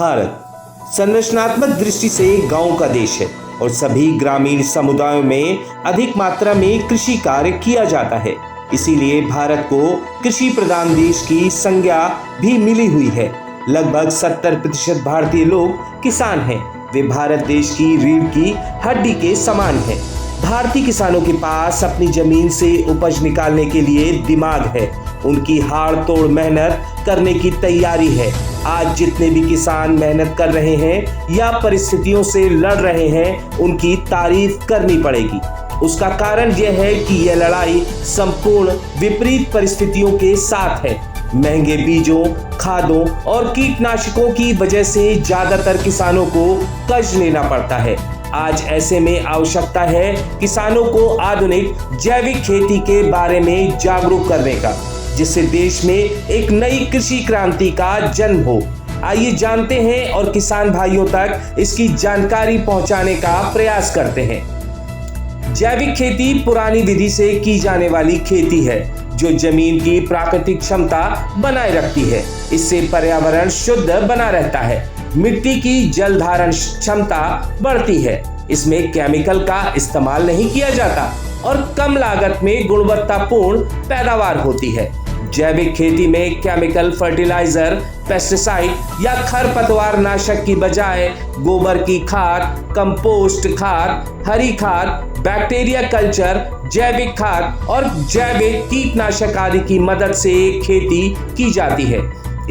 भारत संरचनात्मक दृष्टि से गांव का देश है और सभी ग्रामीण समुदायों में अधिक मात्रा में कृषि कार्य किया जाता है। इसीलिए भारत को कृषि प्रधान देश की संज्ञा भी मिली हुई है। लगभग 70% भारतीय लोग किसान हैं। वे भारत देश की रीढ़ की हड्डी के समान हैं। भारतीय किसानों के पास अपनी जमीन से उपज निकालने के लिए दिमाग है। उनकी हाड़ तोड़ मेहनत करने की तैयारी है। आज जितने भी किसान मेहनत कर रहे हैं या परिस्थितियों से लड़ रहे हैं, उनकी तारीफ करनी पड़ेगी। उसका कारण यह है कि यह लड़ाई संपूर्ण विपरीत परिस्थितियों के साथ है। महंगे बीजों, खादों और कीटनाशकों की वजह से ज्यादातर किसानों को कर्ज लेना पड़ता है। आज ऐसे में आवश्यकता है किसानों को आधुनिक जैविक खेती के बारे में जागरूक करने का, जिससे देश में एक नई कृषि क्रांति का जन्म हो। आइए जानते हैं और किसान भाइयों तक इसकी जानकारी पहुंचाने का प्रयास करते हैं। जैविक खेती पुरानी विधि से की जाने वाली खेती है जो जमीन की प्राकृतिक क्षमता बनाए रखती है। इससे पर्यावरण शुद्ध बना रहता है, मिट्टी की जल धारण क्षमता बढ़ती है। इसमें केमिकल का इस्तेमाल नहीं किया जाता और कम लागत में गुणवत्तापूर्ण पैदावार होती है। जैविक खेती में केमिकल फर्टिलाइजर, पेस्टिसाइड या खरपतवार नाशक की बजाय गोबर की खाद, कंपोस्ट खाद, हरी खाद, बैक्टीरिया कल्चर, जैविक खाद और जैविक कीटनाशक आदि की मदद से खेती की जाती है।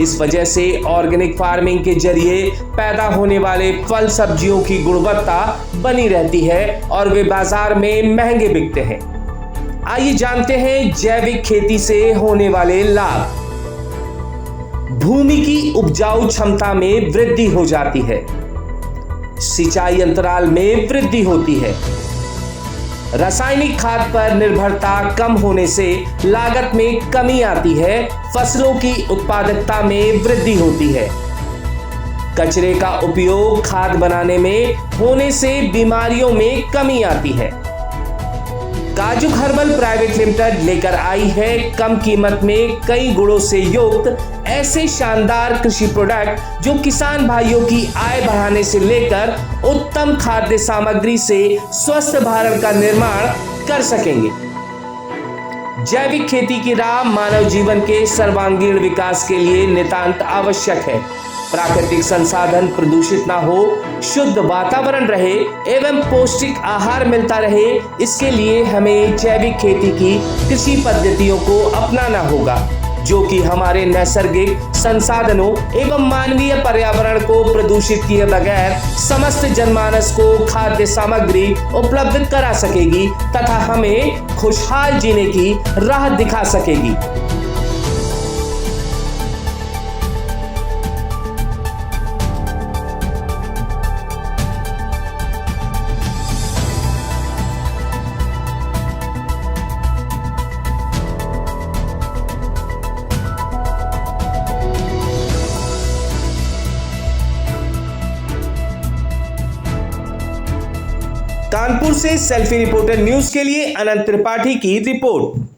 इस वजह से ऑर्गेनिक फार्मिंग के जरिए पैदा होने वाले फल सब्जियों की गुणवत्ता बनी रहती है और वे बाजार में महंगे बिकते हैं। आइए जानते हैं जैविक खेती से होने वाले लाभ। भूमि की उपजाऊ क्षमता में वृद्धि हो जाती है। सिंचाई अंतराल में वृद्धि होती है। रासायनिक खाद पर निर्भरता कम होने से लागत में कमी आती है। फसलों की उत्पादकता में वृद्धि होती है। कचरे का उपयोग खाद बनाने में होने से बीमारियों में कमी आती है। काजुक हर्बल प्राइवेट लिमिटेड लेकर आई है कम कीमत में कई गुणों से युक्त ऐसे शानदार कृषि प्रोडक्ट जो किसान भाइयों की आय बढ़ाने से लेकर उत्तम खाद्य सामग्री से स्वस्थ भारत का निर्माण कर सकेंगे। जैविक खेती की राह मानव जीवन के सर्वांगीण विकास के लिए नितांत आवश्यक है। प्राकृतिक संसाधन प्रदूषित ना हो, शुद्ध वातावरण रहे एवं पौष्टिक आहार मिलता रहे, इसके लिए हमें जैविक खेती की कृषि पद्धतियों को अपनाना होगा जो कि हमारे नैसर्गिक संसाधनों एवं मानवीय पर्यावरण को प्रदूषित किए बगैर समस्त जनमानस को खाद्य सामग्री उपलब्ध करा सकेगी तथा हमें खुशहाल जीने की राह दिखा सकेगी। कानपुर से सेल्फी रिपोर्टर न्यूज के लिए अनंत त्रिपाठी की रिपोर्ट।